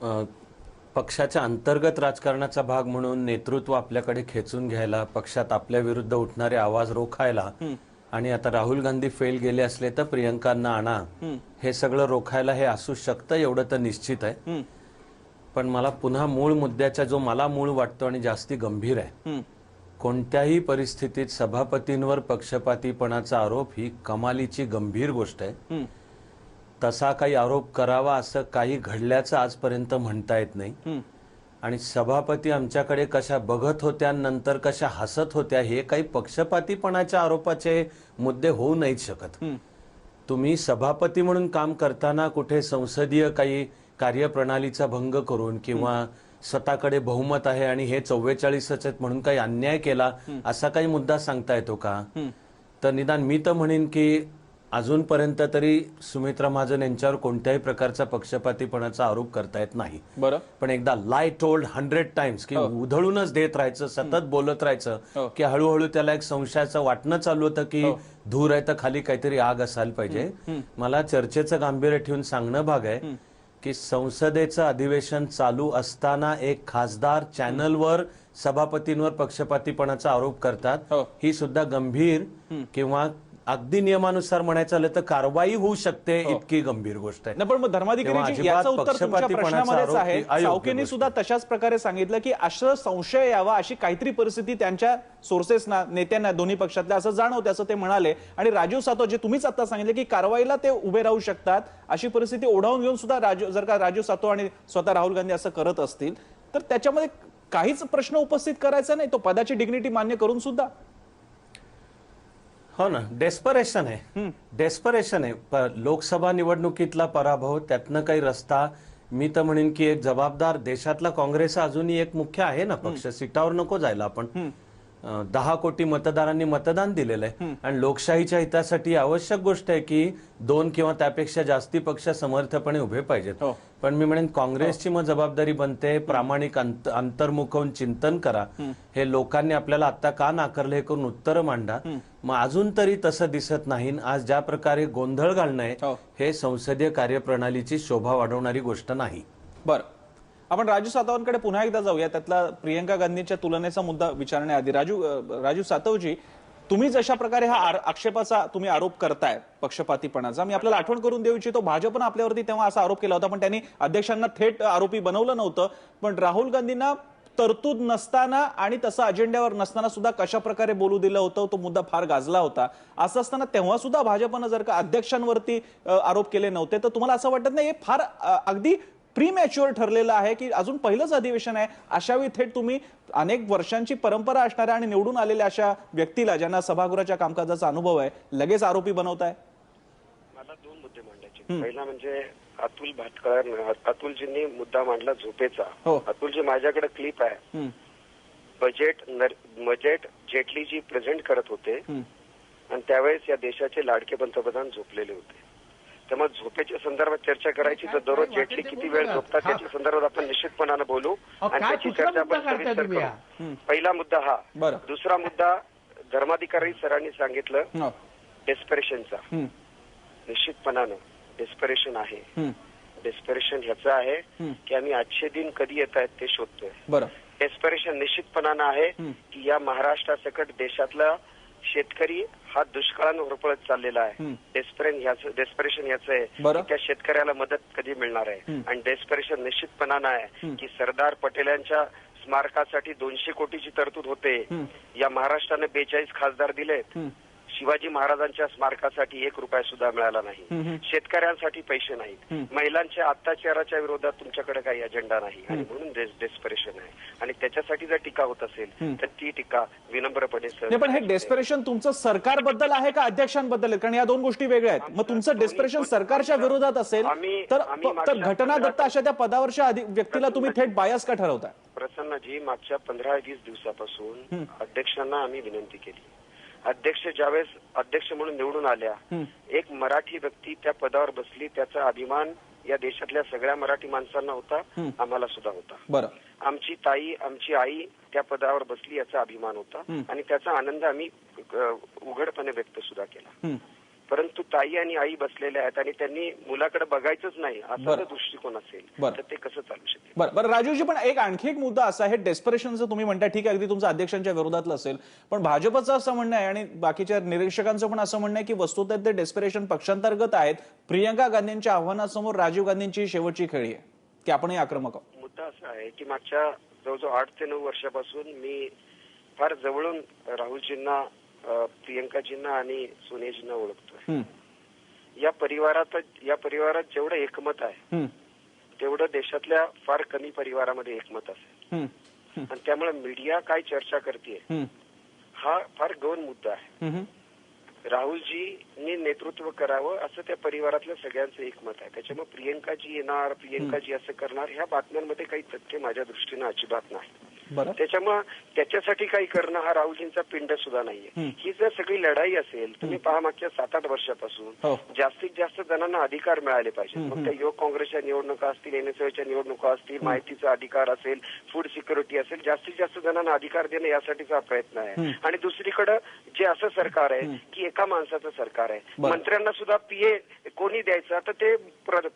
पक्षाच्या अंतर्गत राजकारणाचा भाग म्हणून नेतृत्व आपल्याकडे खेचून घ्यायला, पक्षात आपल्या विरुद्ध उठणारे आवाज रोखायला आणि आता राहुल गांधी फेल गेले असले तर प्रियंकांना आणा, हे सगळं रोखायला हे असू शकतं, एवढं तर निश्चित आहे. पण मला पुन्हा मूळ मुद्द्याचा जो मला मूळ वाटतो आणि जास्ती गंभीर आहे, कोणत्याही परिस्थितीत सभापतींवर पक्षपातीपणाचा आरोप ही कमालीची गंभीर गोष्ट आहे. तसा काही आरोप करावा असं काही घडल्याचं आजपर्यंत म्हणता येत नाही. आणि सभापती आमच्याकडे कशा बघत होत्या, नंतर कशा हसत होत्या, हे काही पक्षपातीपणाच्या आरोपाचे मुद्दे होऊ नाहीत शकत. तुम्ही सभापती म्हणून काम करताना कुठे संसदीय काही कार्यप्रणालीचा भंग करून किंवा स्वतःकडे बहुमत आहे आणि हे 44च आहेत म्हणून काही अन्याय केला असा काही मुद्दा सांगता येतो का? तर निदान मी तर म्हणेन की अजूनपर्यंत तरी सुमित्रा महाजन यांच्यावर कोणत्याही प्रकारचा पक्षपातीपणाचा आरोप करता येत नाही. बरं, पण एकदा लाय टोल्ड 100 टाइम्स की उधळूनच देत राहायचं, सतत बोलत राहायचं की हळूहळू त्याला एक संशयाचं वाटणं चालू होतं की धूर आहे तर खाली काहीतरी आग असायला पाहिजे. मला चर्चेचं गांभीर्य ठेवून सांगणं भाग आहे की संसदेचं अधिवेशन चालू असताना एक खासदार चॅनलवर सभापतींवर पक्षपातीपणाचा आरोप करतात, ही सुद्धा गंभीर किंवा अगदी नियमानुसार म्हणायचं झालं तर कारवाई होऊ शकते इतकी गंभीर गोष्ट आहे. पण मग धर्माधिकारी याचं उत्तर तुमच्या प्रश्नामध्येच आहे. सावकेनी सुद्धा तशाच प्रकारे सांगितलं की असं संशय यावा अशी काहीतरी परिस्थिती त्यांच्या सोर्सेसना, नेत्यांना दोन्ही पक्षातल्या असं जाणवते असं ते म्हणाले. आणि राजीव सातव, जे तुम्हीच आता सांगितलं की कारवाईला ते उभे राहू शकतात अशी परिस्थिती ओढावून घेऊन सुद्धा जर का राजीव सातव आणि स्वतः राहुल गांधी असं करत असतील तर त्याच्यामध्ये काहीच प्रश्न उपस्थित करायचा नाही, तो पदाची डिग्निटी मान्य करून सुद्धा. हो ना, डेस्परेशन आहे, डेस्परेशन आहे. लोकसभा निवडणुकीतला पराभव, त्यातनं काही रस्ता. मी तर म्हणेन की एक जबाबदार देशातला काँग्रेस अजूनही एक मुख्य आहे ना पक्ष, सीटावर नको जायला आपण. 10 कोटी मतदारांनी मतदान दिलेलं आहे आणि लोकशाहीच्या हितासाठी आवश्यक गोष्ट आहे की 2 किंवा त्यापेक्षा जास्ती पक्ष समर्थपणे उभे पाहिजेत. पण मी म्हणेन काँग्रेसची मग जबाबदारी बनते प्रामाणिक अंतर्मुख होऊन चिंतन करा. हे लोकांनी आपल्याला आता का नाकारलं हे करून उत्तर मांडा. मग अजून तरी तसं दिसत नाही. आज ज्या प्रकारे गोंधळ घालणं आहे हे संसदीय कार्यप्रणालीची शोभा वाढवणारी गोष्ट नाही. बरं, आपण राजू सातवांकडे पुन्हा एकदा जाऊया. त्यातला प्रियंका गांधींच्या तुलनेचा मुद्दा विचारण्याआधी राजू सातवजी, तुम्ही जशा प्रकारे हा आक्षेपाचा तुम्ही आरोप करताय पक्षपातीपणाचा, मी आपल्याला आठवण करून देऊ इच्छितो, भाजपनं आपल्यावरती तेव्हा असा आरोप केला होता पण त्यांनी अध्यक्षांना थेट आरोपी बनवलं नव्हतं. पण राहुल गांधींना तरतूद नसताना आणि तसं अजेंड्यावर नसताना सुद्धा कशा प्रकारे बोलू दिलं होतं, तो मुद्दा फार गाजला होता. असं असताना तेव्हा सुद्धा भाजपनं जर का अध्यक्षांवरती आरोप केले नव्हते तर तुम्हाला असं वाटत नाही हे फार अगदी प्रीमॅच्युअर ठरलेलं आहे की अजून पहिलंच अधिवेशन आहे, अशावेळी थेट तुम्ही अनेक वर्षांची परंपरा असणाऱ्या आणि निवडून आलेल्या अशा व्यक्तीला, ज्यांना सभागृहाच्या कामकाजाचा अनुभव आहे, लगेच आरोपी बनवताय? मला 2 मुद्दे मांडायचे. पहिला म्हणजे अतुल भाटकर, अतुलजींनी मुद्दा मांडला झोपेचा. अतुलजी, माझ्याकडे क्लिप आहे. बजेट जेटलीजी प्रेझेंट करत होते आणि त्यावेळेस या देशाचे लाडके पंतप्रधान झोपलेले होते. त्यामुळे झोपेच्या संदर्भात चर्चा करायची तर दररोज जेटली किती वेळ झोपतात त्याच्या संदर्भात आपण निश्चितपणानं बोलू आणि त्याची चर्चा आपण सविस्तर करू. पहिला मुद्दा हा. दुसरा मुद्दा, धर्माधिकारी सरांनी सांगितलं डेस्परेशनचा. निश्चितपणानं डेस्परेशन आहे. डेस्परेशन ह्याचं आहे की आम्ही आजचे दिन कधी येत आहेत ते शोधतोय. डेस्परेशन निश्चितपणानं आहे की या महाराष्ट्रासकट देशातला शेतकरी हा दुष्काळानं होरपळत चाललेला आहे. डेस्परेशन याचं आहे की त्या शेतकऱ्याला मदत कधी मिळणार आहे. आणि डेस्परेशन निश्चितपणानं आहे की सरदार पटेलांच्या स्मारकासाठी 200 कोटीची तरतूद होते. या महाराष्ट्राने 42 खासदार दिलेत. शिवाजी महाराजांच्या स्मारकासाठी 1 रुपया सुद्धा मिळाला नाही. शेतकऱ्यांसाठी पैसे नाहीत. महिलांच्या अत्याचाराच्या विरोधात तुमच्याकडे काही अजेंडा नाही आणि म्हणून डेस्परेशन आहे. आणि त्याच्यासाठी जर टीका होत असेल तर ती टीका विनम्रपणे. पण हे डेस्परेशन तुमचं सरकारबद्दल आहे का अध्यक्षांबद्दल? कारण या 2 गोष्टी वेगळ्या आहेत. मग तुमचं डेस्परेशन सरकारच्या विरोधात असेल तर घटना दत्त अशा त्या पदावरच्या व्यक्तीला तुम्ही थेट बायस का ठरवताय? प्रसन्नजी, मागच्या 15-20 दिवसापासून अध्यक्षांना आम्ही विनंती केली. अध्यक्ष ज्यावेळेस अध्यक्ष म्हणून निवडून आल्या, एक मराठी व्यक्ती त्या पदावर बसली, त्याचा अभिमान या देशातल्या सगळ्या मराठी माणसांना होता, आम्हाला सुद्धा होता. आमची ताई, आमची आई त्या पदावर बसली याचा अभिमान होता आणि त्याचा आनंद आम्ही उघडपणे व्यक्त सुद्धा केला. परंतु ताई आणि आई बसलेल्या आहेत आणि त्यांनी मुलाकडे बघायचंच नाही असा जर दृष्टिकोन असेल तर ते कसं चालू शकतं? बरं बरं राजूजी, पण आणखी एक मुद्दा असा आहे, डेस्परेशनचं तुम्ही म्हणता, ठीक आहे, अगदी तुमचं अध्यक्षांच्या विरोधातलं असेल, पण भाजपचं असं म्हणणं आहे आणि बाकीच्या निरीक्षकांचं पण असं म्हणणं आहे की वस्तुतः ते डेस्परेशन पक्षांतर्गत आहेत. प्रियंका गांधींच्या आव्हानासमोर राजीव गांधींची शेवटची खेळी आहे की आपणही आक्रमक आहोत. मुद्दा असा आहे की मागच्या जवळजवळ 8 ते 9 वर्षापासून मी फार जवळून राहुलजींना, प्रियंकाजींना आणि सोनियाजींना ओळखतोय. या परिवारात जेवढं एकमत आहे तेवढं देशातल्या फार कमी परिवारामध्ये एकमत असेल. आणि त्यामुळे मीडिया काय चर्चा करते हा फार गौण मुद्दा आहे. राहुलजींनी नेतृत्व करावं असं त्या परिवारातल्या सगळ्यांचं एकमत आहे. त्याच्यामुळे प्रियंकाजी येणार, प्रियंकाजी असं करणार, ह्या बातम्यांमध्ये काही तथ्य माझ्या दृष्टीनं अजिबात नाही. त्याच्यामुळे त्याच्यासाठी काही करणं हा राहुलजींचा पिंड सुद्धा नाहीये. ही जर सगळी लढाई असेल, तुम्ही पहा मागच्या 7-8 वर्षापासून जास्तीत जास्त जणांना अधिकार मिळाले पाहिजे. मग त्या युवक काँग्रेसच्या निवडणुका असतील, एनएसयूच्या निवडणुका असतील, माहितीचा अधिकार असेल, फूड सिक्युरिटी असेल, जास्तीत जास्त जणांना अधिकार देणं यासाठीचा प्रयत्न आहे. आणि दुसरीकडे जे असं सरकार आहे की एका माणसाचं सरकार आहे, मंत्र्यांना सुद्धा पीए कोणी द्यायचं तर ते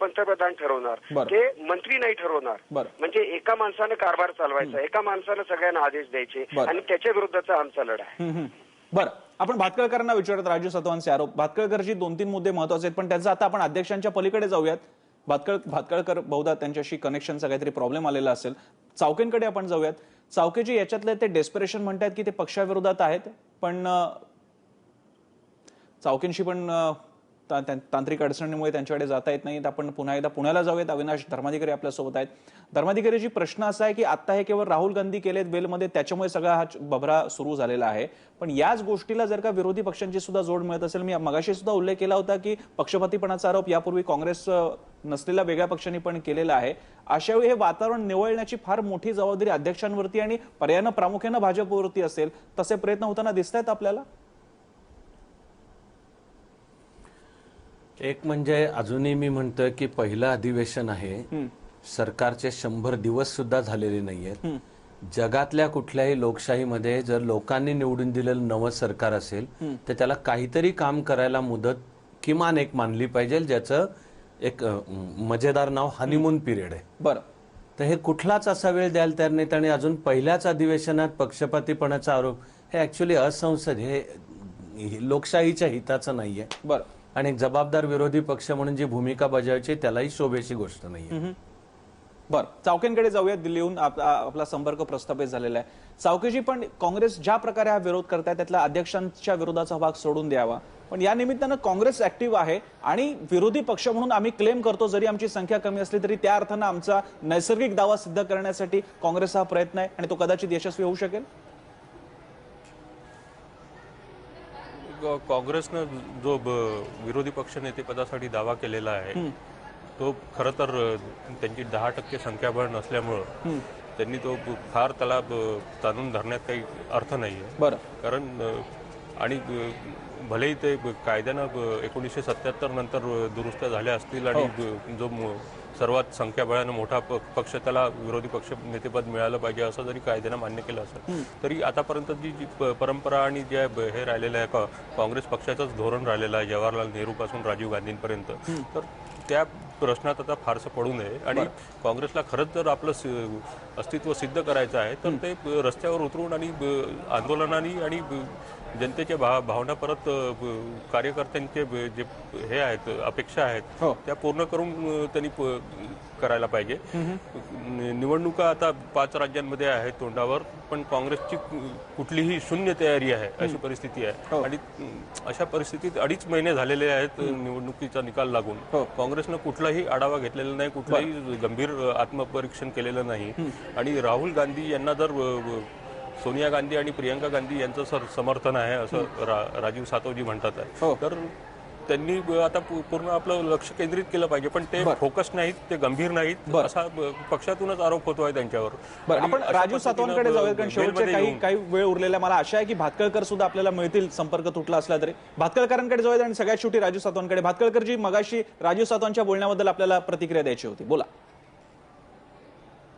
पंतप्रधान ठरवणार, ते मंत्री नाही ठरवणार. म्हणजे एका माणसानं कारभार चालवायचा, एका माणसानं सगळ्यांना आदेश द्यायचे, आणि त्याच्या विरुद्धचा आमचा लढा आहे. बरं, आपण भातखळकरांना विचारत राजू सातवांचे आरोप. भातखळकरची 2-3 मुद्दे महत्वाचे आहेत, पण त्यांचा आता आपण अध्यक्षांच्या पलीकडे जाऊयात. भातखळकर बहुधा त्यांच्याशी कनेक्शनचा काहीतरी प्रॉब्लेम आलेला असेल. चावकेंकडे आपण जाऊयात. चावकेजी याच्यातले ते डेस्परेशन म्हणतात की ते पक्षाविरोधात आहेत, पण चावकेंशी पण तांत्रिक अडचणीमुळे त्यांच्याकडे जाता येत नाही. आपण पुन्हा एकदा पुण्याला जाऊयात. अविनाश धर्माधिकारी आपल्यासोबत आहेत. धर्माधिकारीजी, प्रश्न असा आहे की आता हे केवळ राहुल गांधी केलेत वेलमध्ये, त्याच्यामुळे सगळा हा बभरा सुरू झालेला आहे. पण याच गोष्टीला जर का विरोधी पक्षांची सुद्धा जोड मिळत असेल, मी मगाशी सुद्धा उल्लेख केला होता की पक्षपातीपणाचा आरोप यापूर्वी काँग्रेस नसलेल्या वेगळ्या पक्षांनी पण केलेला आहे. अशावेळी हे वातावरण निवळण्याची फार मोठी जबाबदारी अध्यक्षांवरती आणि पर्यायानं प्रामुख्यानं भाजपवरती असेल. तसे प्रयत्न होताना दिसत आहेत आपल्याला? एक म्हणजे अजूनही मी म्हणतोय की पहिलं अधिवेशन आहे, सरकारचे 100 दिवस सुद्धा झालेले नाहीयेत. जगातल्या कुठल्याही लोकशाहीमध्ये जर लोकांनी निवडून दिलेलं नवं सरकार असेल तर त्याला काहीतरी काम करायला मुदत किमान एक मानली पाहिजे, ज्याचं एक मजेदार नाव हनीमून पिरियड आहे. बरं, तर हे कुठलाच असा वेळ द्यायला तयार नाहीत आणि अजून पहिल्याच अधिवेशनात पक्षपातीपणाचा आरोप हे ऍक्च्युअली असंसद, हे लोकशाहीच्या हिताचं नाहीये. बरं, आणि एक जबाबदार विरोधी पक्ष म्हणून जी भूमिका बजावायची त्यालाही शोभेची गोष्ट नाहीये. बरं, चावकेंकडे जाऊयात. दिल्लीहून आपला संपर्क प्रस्थापित झालेला आहे. चावकेजी, पण काँग्रेस ज्या प्रकारे हा विरोध करताय त्यातला अध्यक्षांच्या विरोधाचा भाग सोडून द्यावा, पण या निमित्तानं काँग्रेस ऍक्टिव्ह आहे आणि विरोधी पक्ष म्हणून आम्ही क्लेम करतो, जरी आमची संख्या कमी असली तरी त्या अर्थानं आमचा नैसर्गिक दावा सिद्ध करण्यासाठी काँग्रेसचा हा प्रयत्न आहे आणि तो कदाचित यशस्वी होऊ शकेल. काँग्रेसनं जो विरोधी पक्ष नेतेपदासाठी दावा केलेला आहे तो खरं तर त्यांची 10% संख्याबळ नसल्यामुळं त्यांनी तो फार त्याला ताणून धरण्यात काही अर्थ नाहीये. बरं, कारण आणि भलेही ते कायद्यानं 1977 नंतर दुरुस्त्या झाल्या असतील आणि जो सर्वात संख्याबळानं मोठा पक्ष त्याला विरोधी पक्ष नेतेपद मिळालं पाहिजे असं जरी कायद्यानं मान्य केलं असेल तरी आतापर्यंत जी परंपरा आणि जे हे राहिलेलं आहे काँग्रेस पक्षाचंच धोरण राहिलेलं आहे जवाहरलाल नेहरू पासून राजीव गांधींपर्यंत, तर त्या प्रश्नात आता फारसं पडू नये. आणि काँग्रेसला खरंच जर आपलं अस्तित्व सिद्ध करायचं आहे तर ते रस्त्यावर उतरून आणि आंदोलनाने आणि जनतेच्या भावना परत कार्यकर्त्यांचे जे हे आहेत अपेक्षा आहेत त्या पूर्ण करून त्यांनी करायला पाहिजे. निवडणुका आता 5 राज्यांमध्ये आहेत तोंडावर, पण काँग्रेसची कुठलीही शून्य तयारी आहे अशी परिस्थिती आहे. आणि अशा परिस्थितीत 2.5 महिने झालेले आहेत निवडणुकीचा निकाल लागून. काँग्रेसनं कुठलाही आढावा घेतलेला नाही, कुठलाही गंभीर आत्मपरीक्षण केलेलं नाही. आणि राहुल गांधी यांना जर सोनिया गांधी आणि प्रियंका गांधी यांचं समर्थन आहे असं राजीव सातवजी म्हणतात आहे, तर त्यांनी आता पूर्ण आपलं लक्ष केंद्रित केलं पाहिजे. पण ते फोकस नाहीत, ते गंभीर नाहीत असा पक्षातूनच आरोप होतोय त्यांच्यावर. आपण राजीव सातवांकडे जाऊया कारण शेवटचे काही वेळ उरलेला. मला आशा आहे की भातखळकर सुद्धा आपल्याला मिळतील, संपर्क तुटला असला तरी. भातखळकरांकडे जाऊया आणि सगळ्यात शेवटी राजीव सातवांकडे. भातखळकरजी, मगाशी राजीव सातवांच्या बोलण्याबद्दल आपल्याला प्रतिक्रिया द्यायची होती, बोला.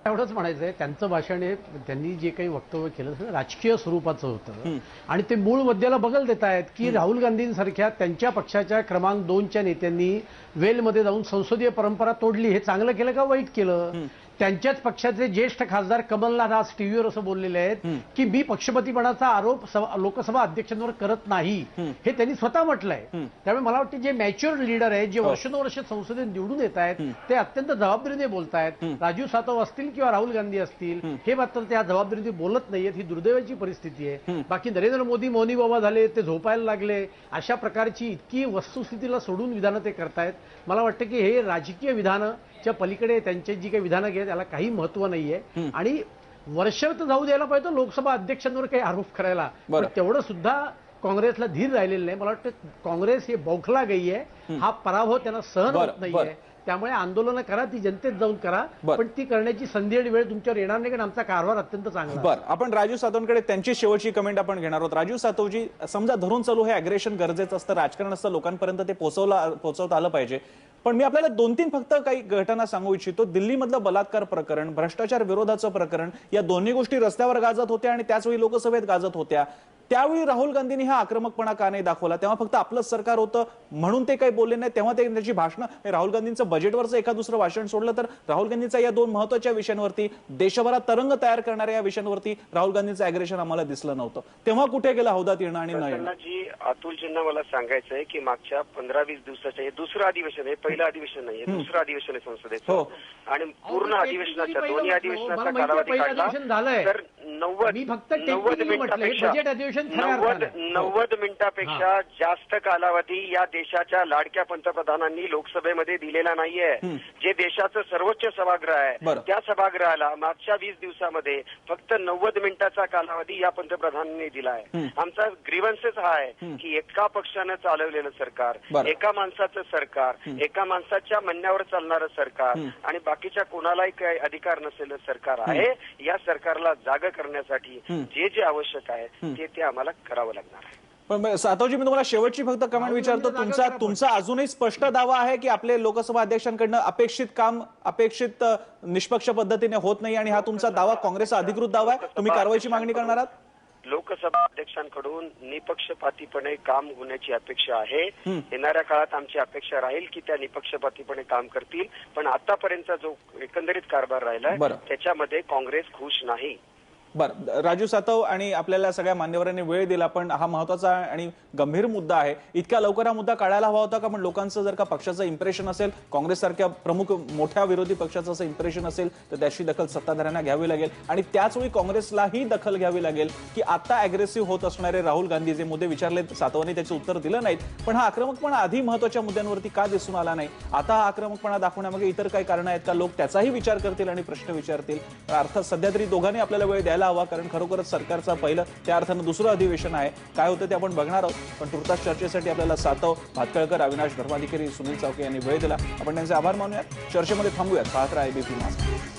एवढंच म्हणायचंय, त्यांचं भाषण हे त्यांनी जे काही वक्तव्य केलं राजकीय स्वरूपाचं होतं आणि ते मूळ मुद्द्याला बगल देत आहेत की राहुल गांधींसारख्या त्यांच्या पक्षाच्या क्रमांक 2च्या नेत्यांनी वेलमध्ये जाऊन संसदीय परंपरा तोडली. हे चांगलं केलं का वाईट केलं? त्यांच्याच पक्षाचे ज्येष्ठ खासदार कमलनाथ आज टीव्हीवर असं बोललेले आहेत की मी पक्षपतीपणाचा आरोप लोकसभा अध्यक्षांवर करत नाही, हे त्यांनी स्वतः म्हटलंय. त्यामुळे मला वाटतं जे मॅच्युअर लीडर आहेत, जे वर्षानुवर्ष संसदेत निवडून येत आहेत, ते अत्यंत जबाबदारीने बोलतायत. राजीव सातव असतील किंवा राहुल गांधी असतील, हे मात्र त्या जबाबदारीने बोलत नाहीयेत. ही दुर्दैवाची परिस्थिती आहे. बाकी नरेंद्र मोदी मौनी बाबा झाले, ते झोपायला लागले, अशा प्रकारची इतकी वस्तुस्थितीला सोडून विधानं ते करतायत. मला वाटतं की हे राजकीय विधानं च्या पलीकडे त्यांची जी काही विधानं घेत त्याला काही महत्व नाहीये. आणि वर्षावर तर जाऊ द्यायला पाहिजे लोकसभा अध्यक्षांवर काही आरोप करायला, पण तेवढं सुद्धा काँग्रेसला धीर राहिलेलं नाही. मला वाटतं काँग्रेस हे बौखला गई आहे. हा पराभव त्यांना सहन होत नाहीये. त्यामुळे आंदोलनं करा, ती जनतेत जाऊन करा, पण ती करण्याची संधी आणि वेळ तुमच्यावर येणार नाही, कारण आमचा कारभार अत्यंत चांगला. बरं, आपण राजू सातवकडे त्यांची शेवटची कमेंट आपण घेणार आहोत. राजू सातवजी, समजा धरून चालू हे अग्रेशन गरजेचं असतं, राजकारण असतं, लोकांपर्यंत ते पोहोचवता आलं पाहिजे. पण मी आपल्याला 2-3 फक्त काही घटना सांगू इच्छितो. दिल्लीमधलं बलात्कार प्रकरण, भ्रष्टाचार विरोधाचं प्रकरण, या दोन्ही गोष्टी रस्त्यावर गाजत होत्या आणि त्याचवेळी लोकसभेत गाजत होत्या. त्यावेळी राहुल गांधींनी हा आक्रमकपणा का नाही दाखवला? तेव्हा फक्त आपलंच सरकार होतं म्हणून ते काही बोलले नाही. तेव्हा ते त्याची भाषणं, राहुल गांधींचं बजेटवरचं एखाद दुसरं भाषण सोडलं तर राहुल गांधींचा या 2 महत्त्वाच्या विषयांवरती, देशभरात तरंग तयार करणाऱ्या या विषयांवरती राहुल गांधींचं अग्रेशन आम्हाला दिसलं नव्हतं. तेव्हा कुठे गेलं हौदात येणं आणि न येणं? जी अतुलजींना मला सांगायचं आहे की मागच्या 15-20 दिवसाच्या हे दुसरं अधिवेशन आहे, पहिलं अधिवेशन नाही, दुसरं अधिवेशन आहे संसदेचं. आणि पूर्ण अधिवेशनाच्या दोन्ही अधिवेशनाचा कालावधी काढला तर 90 मिनिटापेक्षा जास्त कालावधी या देशाच्या लाडक्या पंतप्रधानांनी लोकसभेमध्ये दिलेला नाहीये. जे देशाचं सर्वोच्च सभागृह आहे त्या सभागृहाला मागच्या 20 दिवसामध्ये फक्त 90 मिनिटाचा कालावधी या पंतप्रधानांनी दिला आहे. आमचा ग्रीव्हन्सेस हा आहे की एका पक्षानं चालवलेलं सरकार, एका माणसाचं सरकार, एका माणसाच्या म्हणण्यावर चालणारं सरकार आणि बाकीच्या कोणालाही काही अधिकार नसलेलं सरकार आहे. या सरकारला जागा करण्यासाठी जे जे आवश्यक आहे ते आम्हाला करावं लागणार आहे. पण सातवजी, मी तुम्हाला शेवटची फक्त कमेंट विचारतो. तुमचा अजूनही स्पष्ट दावा आहे की आपले लोकसभा अध्यक्षांकडनं अपेक्षित काम अपेक्षित निष्पक्ष पद्धतीने होत नाही आणि हा तुमचा दावा काँग्रेसचा अधिकृत दावा आहे? तुम्ही कारवाईची मागणी करणार आहात? लोकसभा अध्यक्षांकडून निपक्षपातीपणे काम होण्याची अपेक्षा आहे. येणाऱ्या काळात आमची अपेक्षा राहील की त्या निपक्षपातीपणे काम करतील. पण आतापर्यंतचा जो एकंदरीत कारभार राहिलाय त्याच्यामध्ये काँग्रेस खुश नाही. बरं, राजू सातव आणि आपल्याला सगळ्या मान्यवरांनी वेळ दिला, पण हा महत्वाचा आणि गंभीर मुद्दा आहे. इतक्या लवकर हा मुद्दा काढायला हवा होता का? पण लोकांचं जर का पक्षाचं इम्प्रेशन असेल, काँग्रेससारख्या प्रमुख मोठ्या विरोधी पक्षाचं असं इम्प्रेशन असेल तर त्याची दखल सत्ताधाऱ्यांना घ्यावी लागेल. आणि त्याचवेळी काँग्रेसलाही दखल घ्यावी लागेल की आता अग्रेसिव्ह होत असणारे राहुल गांधी जे मुद्दे विचारले, सातवांनी त्याचे उत्तर दिलं नाहीत, पण हा आक्रमकपणा आधी महत्वाच्या मुद्द्यांवरती का दिसून आला नाही? आता हा आक्रमकपणा दाखवण्यामागे इतर काही कारणं आहेत का? लोक त्याचाही विचार करतील आणि प्रश्न विचारतील. अर्थात सध्या तरी दोघांनी आपल्याला वेळ द्यायला हवा, कारण खरोखरच सरकारचा पहिलं त्या अर्थानं दुसरं अधिवेशन आहे. काय होतं ते आपण बघणार आहोत. पण तुर्तास चर्चेसाठी आपल्याला सातव, भातखळकर, अविनाश धर्माधिकारी, सुनील चावके यांनी वेळ दिला. आपण त्यांचे आभार मानूयात. चर्चेमध्ये थांबूयात. पाहत राहा एबीपी माझा.